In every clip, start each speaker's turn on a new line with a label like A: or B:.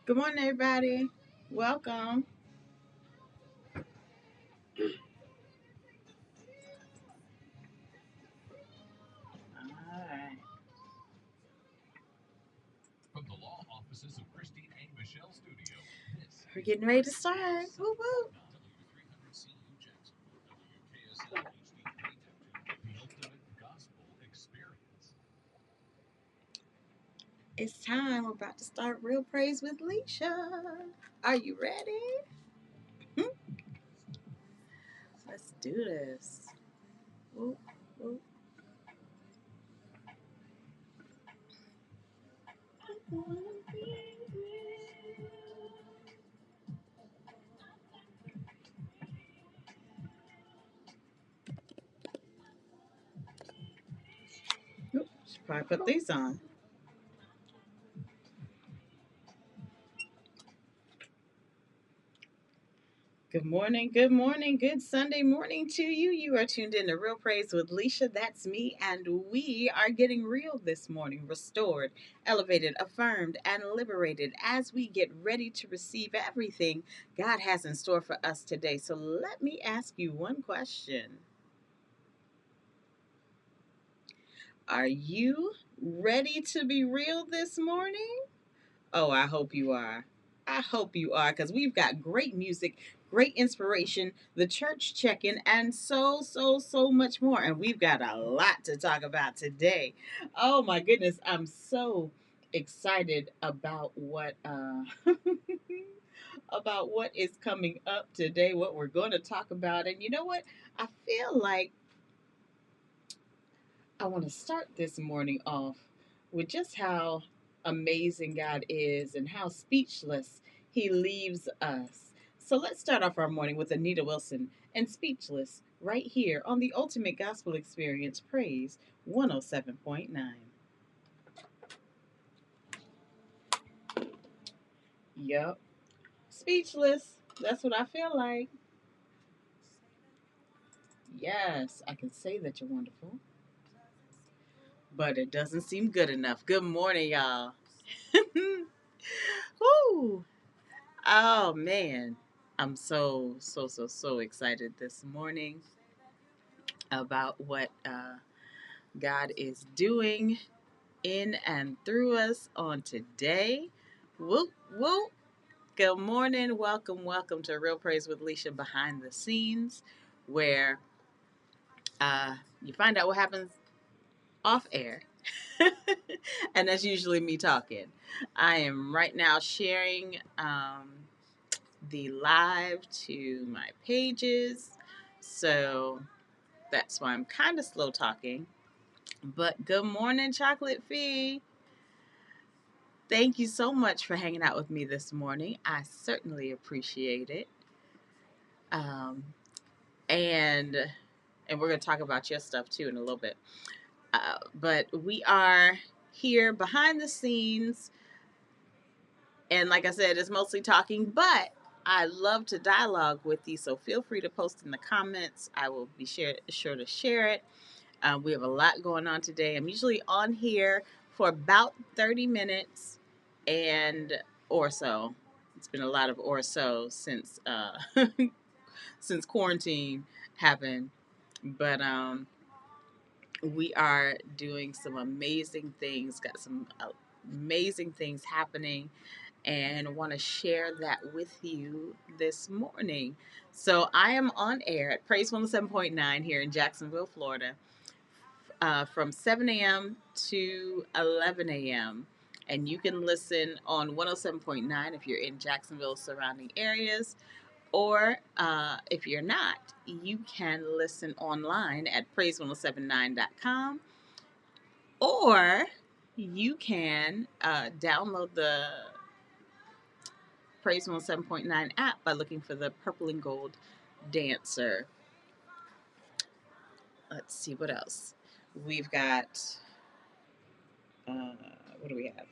A: Good morning, everybody. Welcome. All right. We're getting ready to start. Woo woo. It's time. We're about to start Real Praise with Leesha. Are you ready? Hmm? Let's do this. Woo, woo. Oop, should probably put these on. Good morning, good Sunday morning to you. You are tuned in to Real Praise with Leesha. That's me, and we are getting real this morning, restored, elevated, affirmed, and liberated as we get ready to receive everything God has in store for us today. So let me ask you one question. Are you ready to be real this morning? Oh, I hope you are. I hope you are, because we've got great music, great inspiration, the church check in, and so much more. And we've got a lot to talk about today. Oh, my goodness. I'm so excited about about what is coming up today, what we're going to talk about. And you know what? I feel like I want to start this morning off with just how amazing God is and how speechless He leaves us. So let's start off our morning with Anita Wilson and Speechless right here on the Ultimate Gospel Experience Praise 107.9. Yup, speechless. That's what I feel like. Yes, I can say that you're wonderful, but it doesn't seem good enough. Good morning, y'all. Woo! Oh man, I'm so excited this morning about what God is doing in and through us on today. Whoop whoop. Good morning, welcome to Real Praise with Leesha behind the scenes, where you find out what happens off air. And that's usually me talking. I am right now sharing the live to my pages. So that's why I'm kind of slow talking. But good morning, Chocolate Fee. Thank you so much for hanging out with me this morning. I certainly appreciate it. Um, and and we're going to talk about your stuff too in a little bit. But we are here behind the scenes, and like I said, it's mostly talking, but I love to dialogue with you, so feel free to post in the comments. I will be sure to share it. We have a lot going on today. I'm usually on here for about 30 minutes and or so. It's been a lot of or so since since quarantine happened, but we are doing some amazing things. Got some amazing things happening, and want to share that with you this morning. So I am on air at Praise 107.9 here in Jacksonville, Florida, from 7 a.m. to 11 a.m. And you can listen on 107.9 if you're in Jacksonville surrounding areas, or if you're not, you can listen online at praise1079.com, or you can download the Praise 107.9 app by looking for the Purple and Gold Dancer. Let's see what else. We've got, what do we have?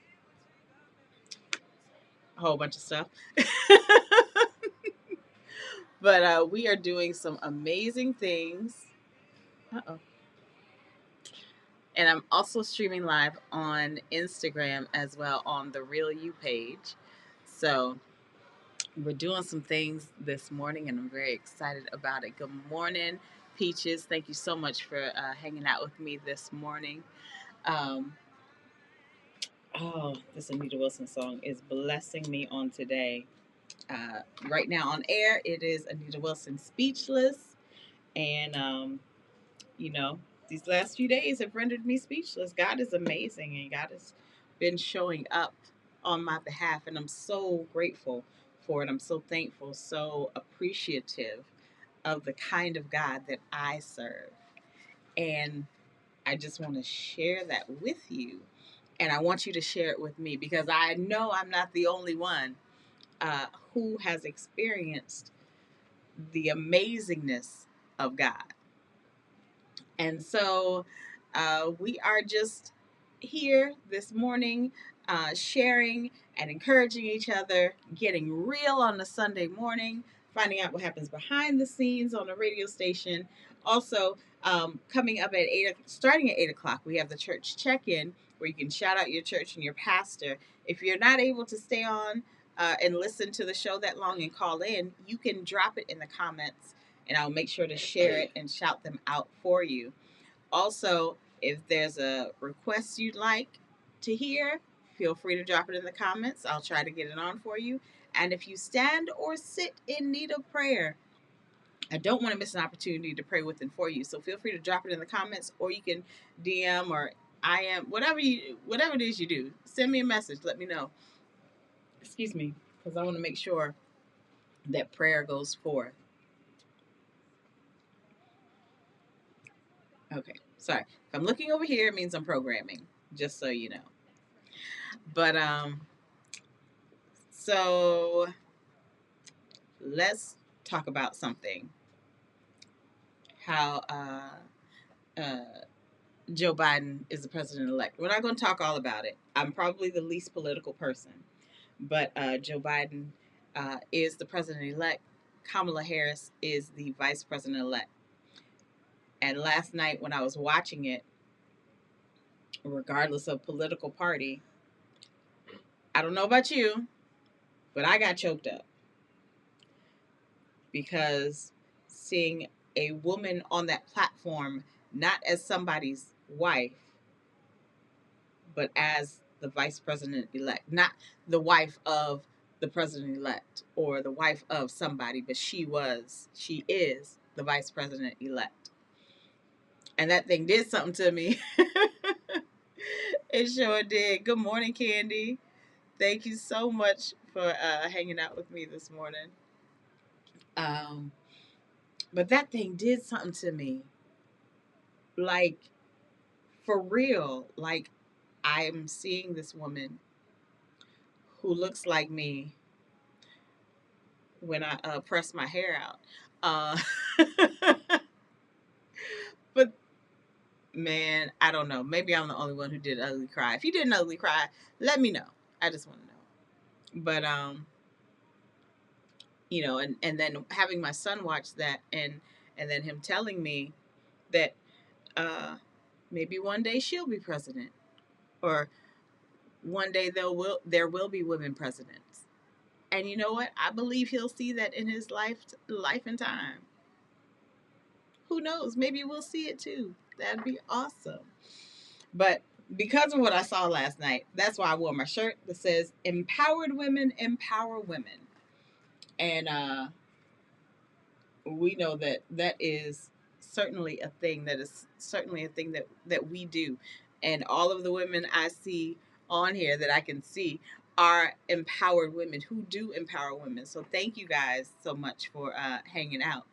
A: A whole bunch of stuff. But we are doing some amazing things. Uh-oh. And I'm also streaming live on Instagram as well on the Real You page. So we're doing some things this morning, and I'm very excited about it. Good morning, Peaches. Thank you so much for hanging out with me this morning. Um, oh, this Anita Wilson song is blessing me on today. Right now on air, it is Anita Wilson Speechless. And, you know, these last few days have rendered me speechless. God is amazing, and God has been showing up on my behalf. And I'm so grateful for it. I'm so thankful, so appreciative of the kind of God that I serve. And I just want to share that with you. And I want you to share it with me because I know I'm not the only one who has experienced the amazingness of God. And so we are just here this morning sharing and encouraging each other, getting real on a Sunday morning, finding out what happens behind the scenes on a radio station. Also, coming up at starting at 8 o'clock, we have the church check-in where you can shout out your church and your pastor. If you're not able to stay on and listen to the show that long and call in, you can drop it in the comments and I'll make sure to share it and shout them out for you. Also, if there's a request you'd like to hear, feel free to drop it in the comments. I'll try to get it on for you. And if you stand or sit in need of prayer, I don't want to miss an opportunity to pray with and for you. So feel free to drop it in the comments, or you can DM or IM, whatever it is you do. Send me a message. Let me know. Excuse me, because I want to make sure that prayer goes forth. Okay, sorry. If I'm looking over here, it means I'm programming, just so you know. But so let's talk about something. How Joe Biden is the president-elect. We're not going to talk all about it. I'm probably the least political person, but Joe Biden is the president-elect. Kamala Harris is the vice president-elect. And last night when I was watching it, regardless of political party, I don't know about you, but I got choked up because seeing a woman on that platform, not as somebody's wife, but as the vice president elect, not the wife of the president elect or the wife of somebody, but she is the vice president elect. And that thing did something to me. It sure did. Good morning, Candy. Thank you so much for hanging out with me this morning. Um, but that thing did something to me. Like, for real. Like, I'm seeing this woman who looks like me when I press my hair out. But man, I don't know. Maybe I'm the only one who did ugly cry. If you did an ugly cry, let me know. I just want to know. But you know, and then having my son watch that and then him telling me that maybe one day she'll be president, or one day there will be women presidents. And you know what? I believe he'll see that in his life and time. Who knows? Maybe we'll see it too. That'd be awesome. But because of what I saw last night, that's why I wore my shirt that says "Empowered Women Empower Women," and we know that that is certainly a thing. That is certainly a thing that we do, and all of the women I see on here that I can see are empowered women who do empower women. So thank you guys so much for hanging out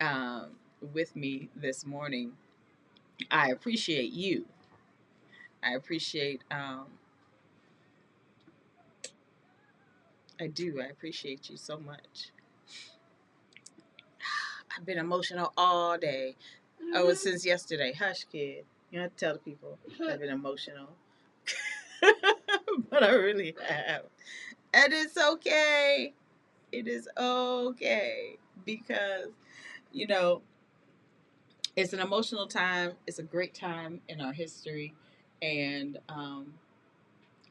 A: um, with me this morning. I appreciate you. I appreciate. I do. I appreciate you so much. I've been emotional all day. Oh, since yesterday. Hush, kid. You have to tell the people I've been emotional. But I really have. And it's okay. It is okay. Because, you know, it's an emotional time. It's a great time in our history. And I'm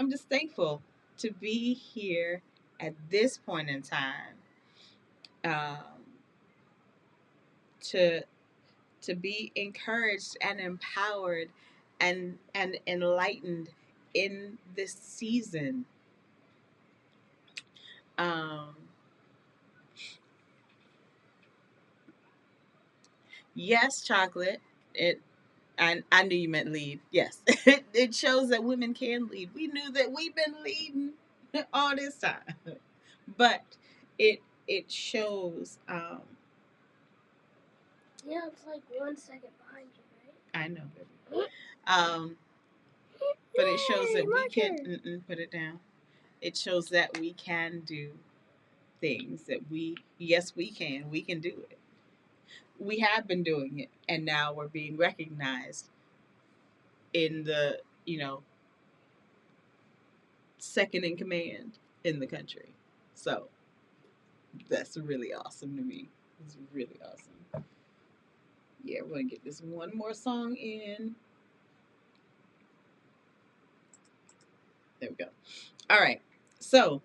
A: just thankful to be here at this point in time, um, to be encouraged and empowered and enlightened in this season. Um, yes, chocolate. It. I knew you meant lead. Yes, it shows that women can lead. We knew that we've been leading all this time, but it shows.
B: Yeah, it's like 1 second behind you, right?
A: I know, baby. But it shows that we can put it down. It shows that we can do things that we can do it. We have been doing it, and now we're being recognized in the second in command in the country. So that's really awesome to me. It's really awesome. Yeah, we're gonna get this one more song in. There we go. All right. So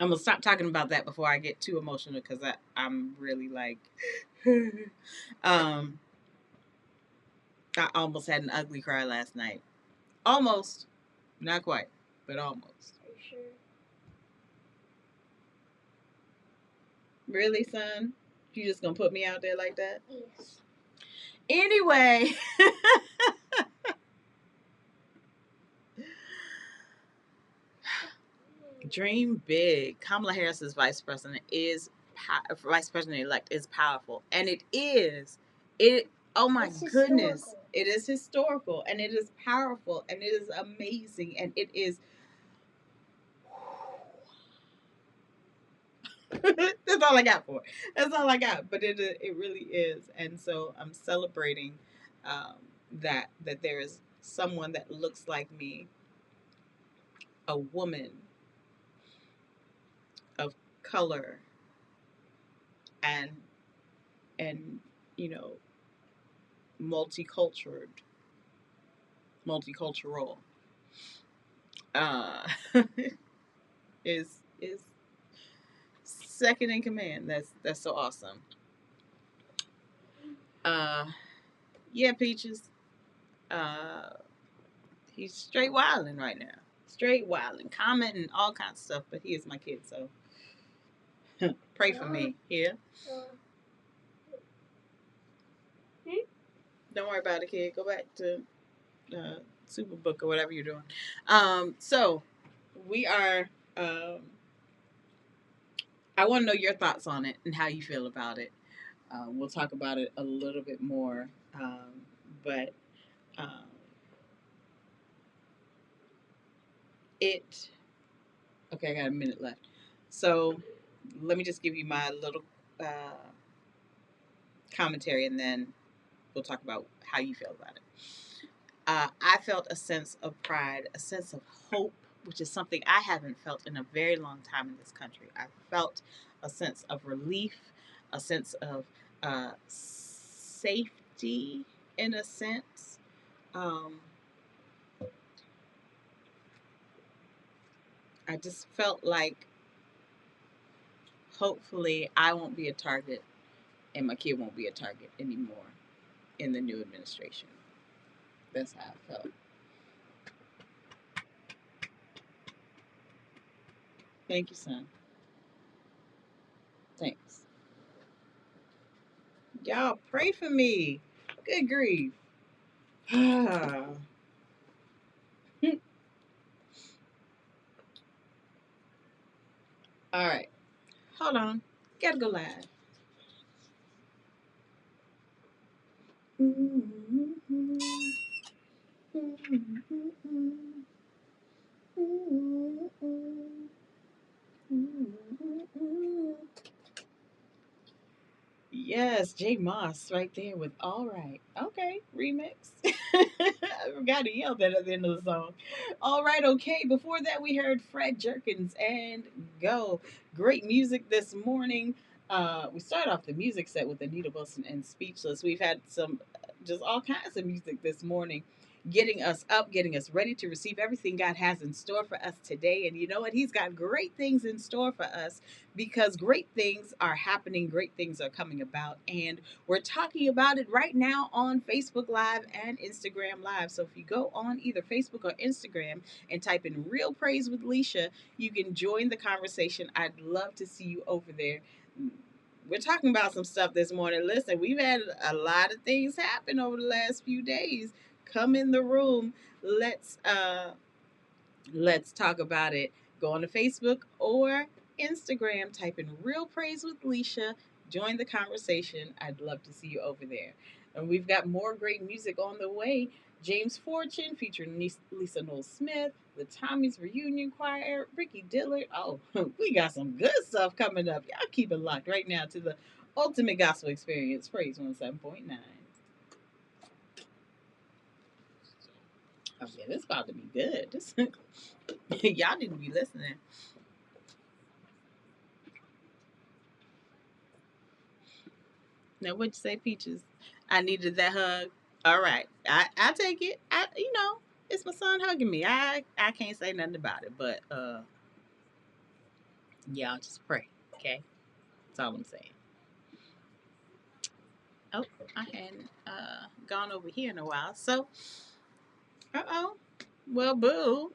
A: I'm gonna stop talking about that before I get too emotional because I'm really like, um, I almost had an ugly cry last night. Almost, not quite, but almost.
B: Are you sure?
A: Really, son? You just gonna put me out there like that?
B: Yes.
A: Anyway. Dream big. Kamala Harris's vice president elect is powerful, and it is. It. Oh my
B: It's
A: goodness!
B: historical.
A: It is historical, and it is powerful, and it is amazing, and it is. That's all I got for it. That's all I got. But it really is, and so I'm celebrating um, that there is someone that looks like me, a woman of color, and and you know multicultural, multicultural, uh, is second in command. That's so awesome. Uh, yeah, Peaches. Uh, he's straight wilding right now. Straight wilding, commenting all kinds of stuff. But he is my kid, so pray for me. Yeah. Don't worry about it, kid. Go back to Superbook or whatever you're doing. So we are. I want to know your thoughts on it and how you feel about it. We'll talk about it a little bit more, but um, it. Okay, I got a minute left, so let me just give you my little commentary, and then we'll talk about how you feel about it. I felt a sense of pride, a sense of hope, which is something I haven't felt in a very long time in this country. I felt a sense of relief, a sense of safety, in a sense. Um, I just felt like hopefully I won't be a target and my kid won't be a target anymore in the new administration. That's how I felt. Thank you, son. Thanks. Y'all pray for me. Good grief. All right. Hold on. Gotta go live. Yes, Jay Moss right there with All Right. Okay, remix. I forgot to yell that at the end of the song. All right, okay. Before that, we heard Fred Jerkins and Go. Great music this morning. We started off the music set with Anita Wilson and Speechless. We've had some just all kinds of music this morning. getting us up, getting us ready to receive everything God has in store for us today. And you know what? He's got great things in store for us because great things are happening, great things are coming about. And we're talking about it right now on Facebook Live and Instagram Live. So if you go on either Facebook or Instagram and type in Real Praise with Leesha, you can join the conversation. I'd love to see you over there. We're talking about some stuff this morning. Listen, we've had a lot of things happen over the last few days. Come in the room. Let's talk about it. Go on to Facebook or Instagram, type in Real Praise with Leesha. Join the conversation. I'd love to see you over there. And we've got more great music on the way. James Fortune featuring Lisa Noel Smith, the Tommy's Reunion Choir, Ricky Dillard. Oh, we got some good stuff coming up. Y'all keep it locked right now to the Ultimate Gospel Experience, Praise 107.9. Oh, yeah, this about to be good. This, y'all need to be listening. Now, what'd you say, Peaches? I needed that hug. All right, I take it. It's my son hugging me. I can't say nothing about it, but y'all just pray, okay? That's all I'm saying. Oh, I hadn't gone over here in a while, so well, boo.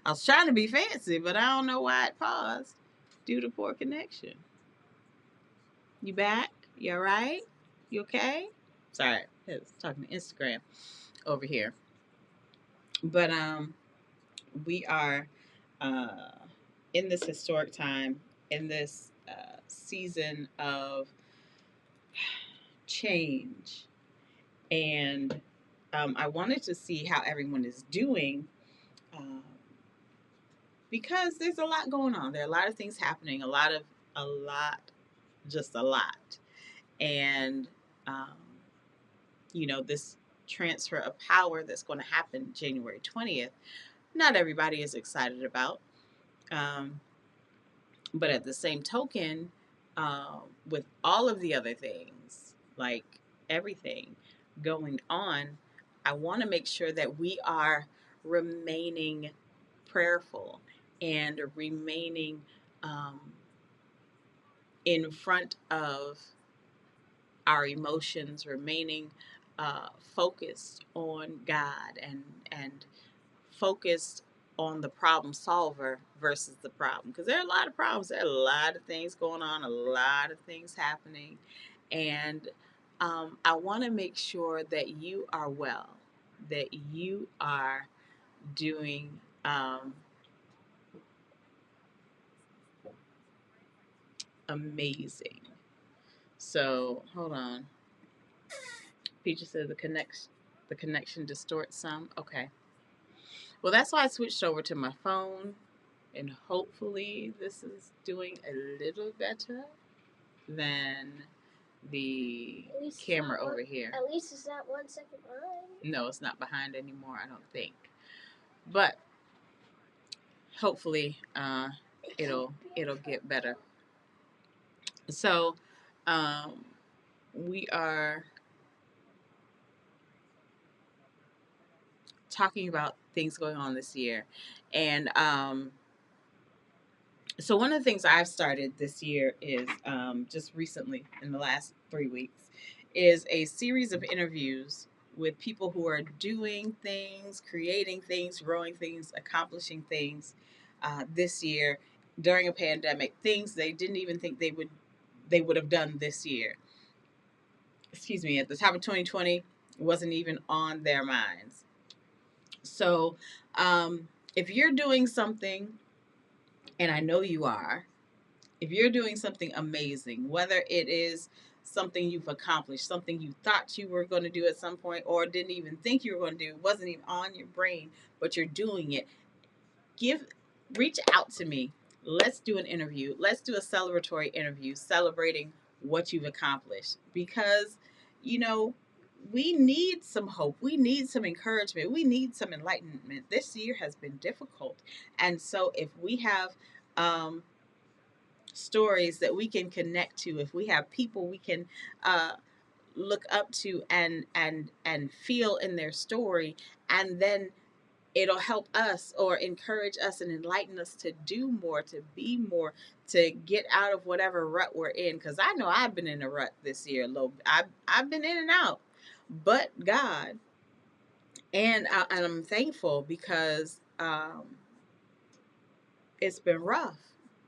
A: I was trying to be fancy, but I don't know why it paused due to poor connection. You back? You all right? You okay? Sorry, I was talking to Instagram over here. But we are uh, in this historic time, in this season of change, and I wanted to see how everyone is doing uh, because there's a lot going on. There are a lot of things happening. A lot, just a lot, and um, this transfer of power that's going to happen January 20th. Not everybody is excited about. Um, but at the same token, with all of the other things, like everything going on, I want to make sure that we are remaining prayerful and remaining um, in front of our emotions, remaining focused on God and focused on the problem solver versus the problem, because there are a lot of problems, there are a lot of things going on, a lot of things happening, and I want to make sure that you are well, that you are doing amazing. So hold on. Peaches said the connection distorts some. Okay. Well, that's why I switched over to my phone, and hopefully this is doing a little better than the camera over here.
B: At least it's not 1 second behind.
A: No, it's not behind anymore, I don't think. But hopefully it'll get better. So we are talking about things going on this year, and so one of the things I've started this year is just recently in the last 3 weeks is a series of interviews with people who are doing things, creating things, growing things, accomplishing things this year during a pandemic, things they didn't even think they would have done this year. Excuse me, at the top of 2020 wasn't even on their minds. So if you're doing something, and I know you are, if you're doing something amazing, whether it is something you've accomplished, something you thought you were going to do at some point or didn't even think you were going to do, wasn't even on your brain, but you're doing it, reach out to me. Let's do an interview. Let's do a celebratory interview celebrating what you've accomplished, because we need some hope. We need some encouragement. We need some enlightenment. This year has been difficult. And so if we have stories that we can connect to, if we have people we can look up to and feel in their story, and then it'll help us or encourage us and enlighten us to do more, to be more, to get out of whatever rut we're in. Because I know I've been in a rut this year a little. I've been in and out, but God, and I'm thankful because it's been rough,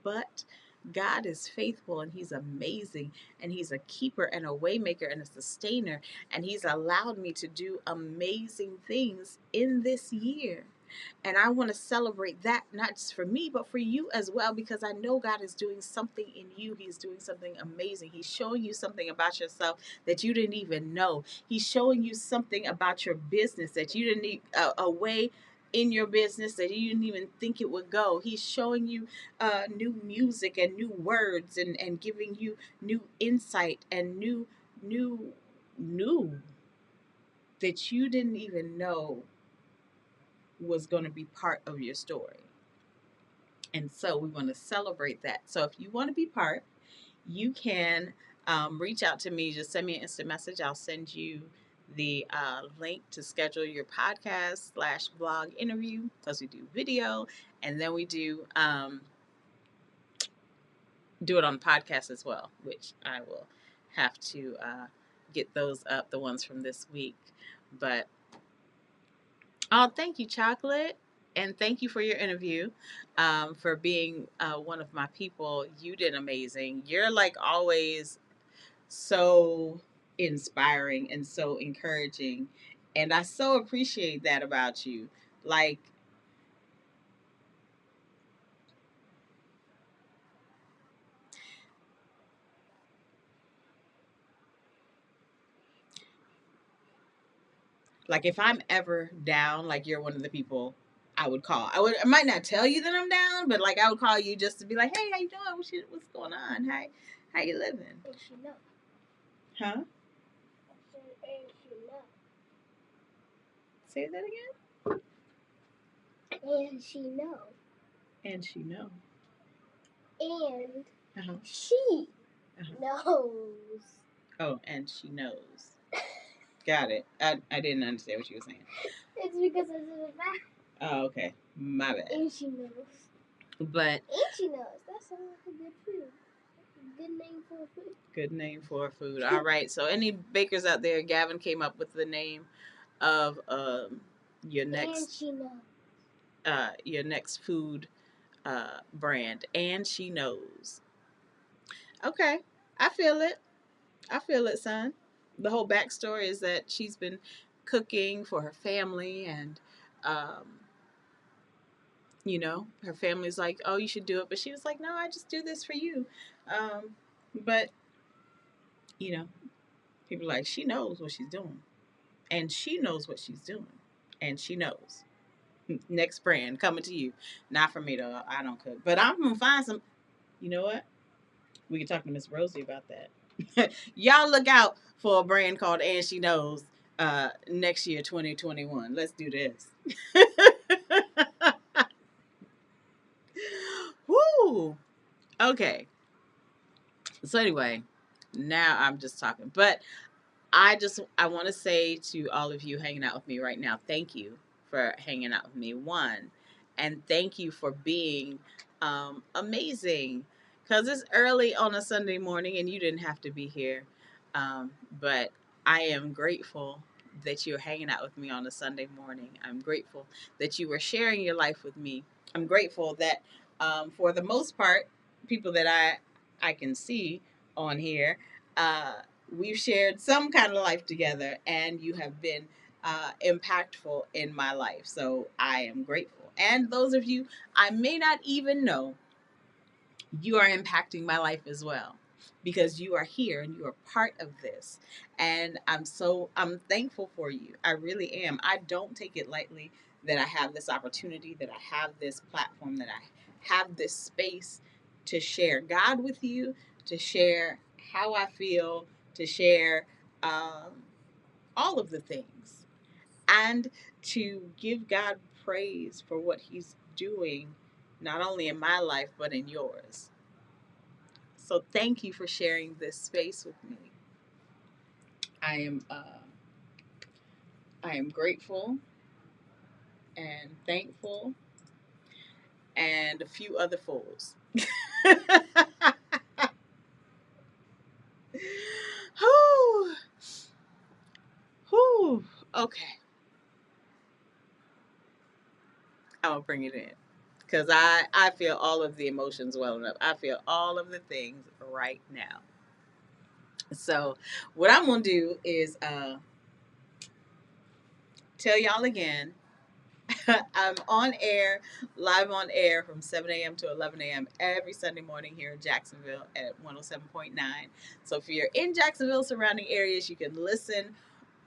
A: but God is faithful and He's amazing, and He's a keeper and a waymaker and a sustainer, and He's allowed me to do amazing things in this year. And I want to celebrate that, not just for me, but for you as well, because I know God is doing something in you. He's doing something amazing. He's showing you something about yourself that you didn't even know. He's showing you something about your business that you didn't need, a way in your business that you didn't even think it would go. He's showing you new music and new words, and giving you new insight and new that you didn't even know was going to be part of your story. And so we want to celebrate that. So if you want to be part, you can reach out to me. Just send me an instant message. I'll send you the link to schedule your podcast/blog interview, because we do video, and then we do it on the podcast as well, which I will have to get those up, the ones from this week. But oh, thank you, Chocolate. And thank you for your interview, for being one of my people. You did amazing. You're like always so inspiring and so encouraging. And I so appreciate that about you. Like if I'm ever down, like you're one of the people I would call. I might not tell you that I'm down, but like I would call you just to be like, hey, how you doing? What's going on? How you living?
B: And she know.
A: Huh?
B: And she know.
A: Say that again.
B: And she know.
A: And she know.
B: And
A: Uh-huh.
B: she knows.
A: Oh, and she knows. Got it. I didn't understand what you were saying.
B: It's because I said it back.
A: Oh, okay. My bad.
B: And she knows.
A: But
B: And she knows. That sounds like a good food. Good name for a food.
A: Good name for a food. All right. So any bakers out there, Gavin came up with the name of your
B: And she knows.
A: your next food brand, and she knows. Okay, I feel it. I feel it, son. The whole backstory is that she's been cooking for her family, and her family's like, "Oh, you should do it," but she was like, "No, I just do this for you." But you know, people are like, she knows what she's doing, and she knows what she's doing, and she knows. Next brand coming to you, not for me though. I don't cook, but I'm gonna find some. You know what? We can talk to Miss Rosie about that. Y'all look out for a brand called And She Knows next year, 2021. Let's do this. Woo! Okay. So anyway, now I'm just talking. But I want to say to all of you hanging out with me right now, thank you for hanging out with me. One, and thank you for being amazing, because it's early on a Sunday morning and you didn't have to be here. But I am grateful that you're hanging out with me on a Sunday morning. I'm grateful that you were sharing your life with me. I'm grateful that for the most part, people that I can see on here, uh, we've shared some kind of life together, and you have been impactful in my life. So I am grateful. And those of you I may not even know, you are impacting my life as well, because you are here and you are part of this. And I'm thankful for you. I really am. I don't take it lightly that I have this opportunity, that I have this platform, that I have this space to share God with you, to share how I feel, to share all of the things, and to give God praise for what He's doing, not only in my life, but in yours. So thank you for sharing this space with me. I am I am grateful and thankful and a few other fools. Whew. Whew. Okay, I'm gonna bring it in because I feel all of the emotions welling up. I feel all of the things right now. So what I'm gonna do is tell y'all again. I'm on air, live on air from 7 a.m. to 11 a.m. every Sunday morning here in Jacksonville at 107.9. So if you're in Jacksonville surrounding areas, you can listen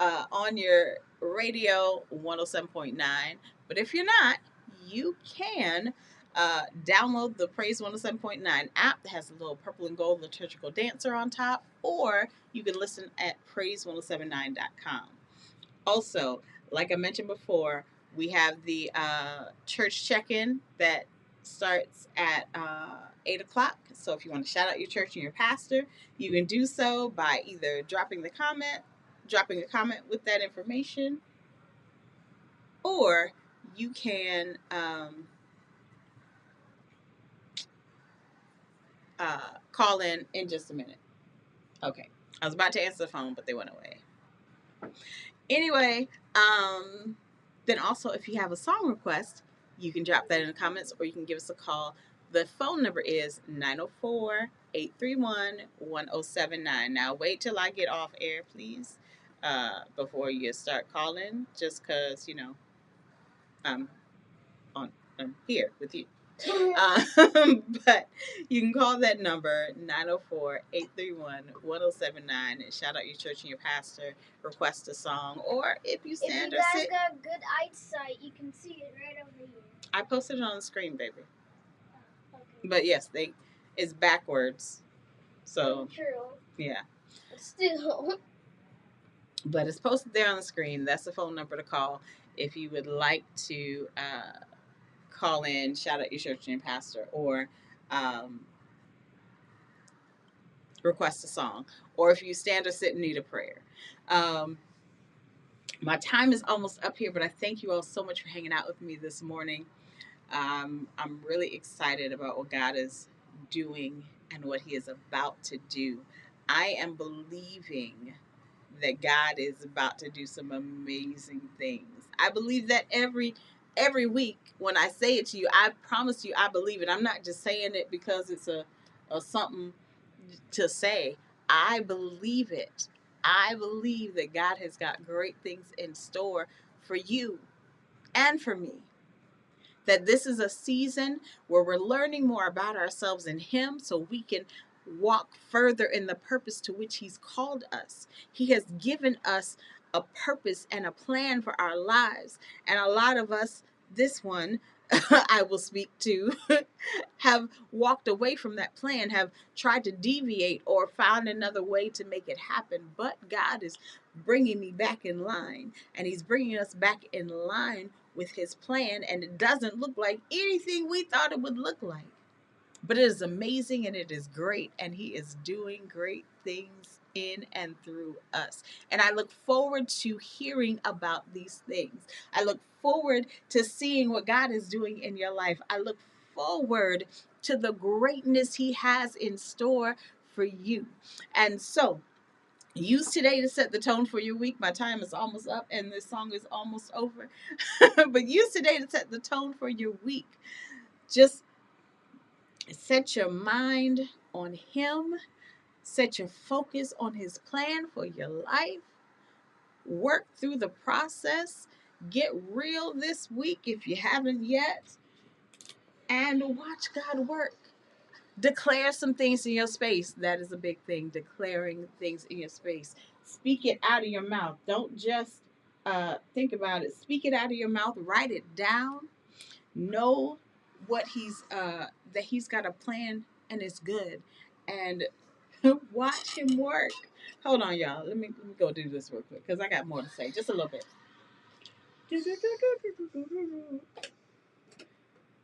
A: on your radio 107.9. But if you're not, you can download the Praise 107.9 app that has a little purple and gold liturgical dancer on top, or you can listen at praise1079.com. Also, like I mentioned before, we have the church check-in that starts at 8 o'clock. So if you want to shout out your church and your pastor, you can do so by either dropping a comment with that information, or you can call in just a minute. Okay. I was about to answer the phone, but they went away. Anyway, then also if you have a song request, you can drop that in the comments or you can give us a call. The phone number is 904-831-1079. Now wait till I get off air, please, before you start calling, just because, I'm on I'm here with you. But you can call that number 904-831-1079 and shout out your church and your pastor, request a song, or if you stand or sit.
B: If you guys got good eyesight, you can see it right over here.
A: I posted it on the screen, baby.
B: Okay.
A: But yes, it's backwards. So
B: True.
A: Yeah.
B: Still.
A: But it's posted there on the screen. That's the phone number to call if you would like to call in, shout out your church and pastor, or um, request a song, or if you stand or sit and need a prayer. Um, my time is almost up here, but I thank you all so much for hanging out with me this morning. I'm really excited about what God is doing and what He is about to do. I am believing that God is about to do some amazing things. I believe that every week when I say it to you, I promise you I believe it. I'm not just saying it because it's a something to say. I believe it. I believe that God has got great things in store for you and for me. That this is a season where we're learning more about ourselves in Him so we can walk further in the purpose to which He's called us. He has given us a purpose and a plan for our lives. And a lot of us, this one, I will speak to, have walked away from that plan, have tried to deviate or found another way to make it happen. But God is bringing me back in line, and He's bringing us back in line with His plan, and it doesn't look like anything we thought it would look like. But it is amazing and it is great, and He is doing great things in and through us. And I look forward to hearing about these things. I look forward to seeing what God is doing in your life. I look forward to the greatness He has in store for you. And so, use today to set the tone for your week. My time is almost up and this song is almost over. But use today to set the tone for your week. Just set your mind on Him. Set your focus on His plan for your life. Work through the process. Get real this week if you haven't yet. And watch God work. Declare some things in your space. That is a big thing. Declaring things in your space. Speak it out of your mouth. Don't just think about it. Speak it out of your mouth. Write it down. Know what that He's got a plan and it's good. And watch Him work. Hold on, y'all. Let me go do this real quick because I got more to say. Just a little bit.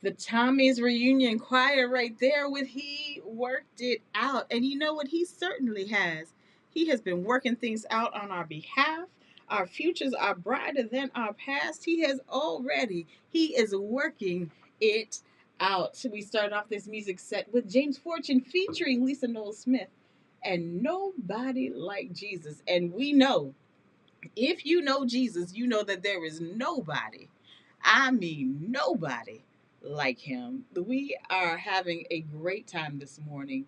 A: The Tommy's reunion choir right there with He worked it out. And you know what? He certainly has. He has been working things out on our behalf. Our futures are brighter than our past. He is working it out. So we started off this music set with James Fortune featuring Lisa Noel Smith and Nobody Like Jesus. And we know, if you know Jesus, you know that there is nobody, I mean nobody, like him. We are having a great time this morning.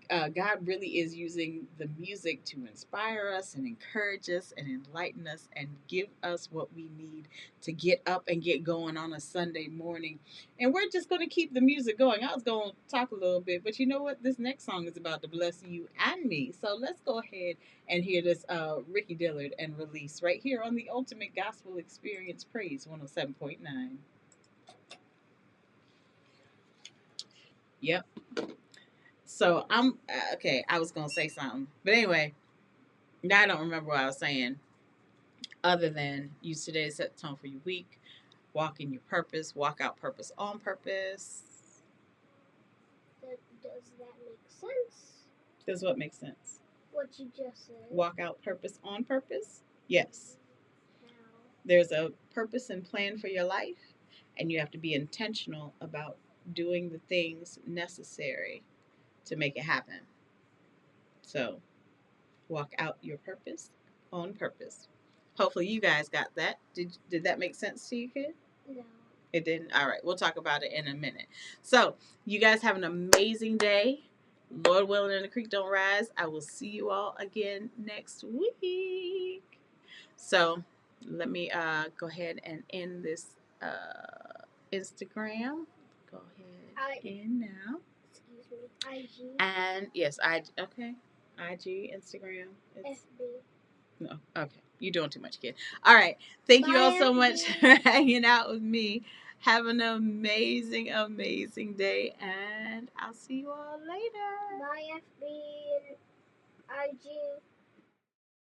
A: God really is using the music to inspire us and encourage us and enlighten us and give us what we need to get up and get going on a Sunday morning. And we're just going to keep the music going. I was going to talk a little bit, but you know what? This next song is about to bless you and me. So let's go ahead and hear this Ricky Dillard and Release right here on the Ultimate Gospel Experience Praise 107.9. Yep. So I'm okay. I was going to say something. But anyway, now I don't remember what I was saying, other than use today to set the tone for your week, walk in your purpose, walk out purpose on purpose.
B: Does that make sense?
A: Does what make sense?
B: What you just said.
A: Walk out purpose on purpose? Yes.
B: How?
A: There's a purpose and plan for your life, and you have to be intentional about doing the things necessary to make it happen. So, walk out your purpose on purpose. Hopefully, you guys got that. Did that make sense to you, kid?
B: No.
A: It didn't? All right. We'll talk about it in a minute. So, you guys have an amazing day. Lord willing and the creek don't rise. I will see you all again next week. So, let me go ahead and end this Instagram. Go ahead and now.
B: Excuse me. IG.
A: And yes, okay. IG, Instagram.
B: It's FB.
A: No, okay. You're doing too much, kid. All right. Thank you all so
B: FB.
A: much for hanging out with me. Have an amazing, amazing day, and I'll see you all later.
B: Bye, FB and IG.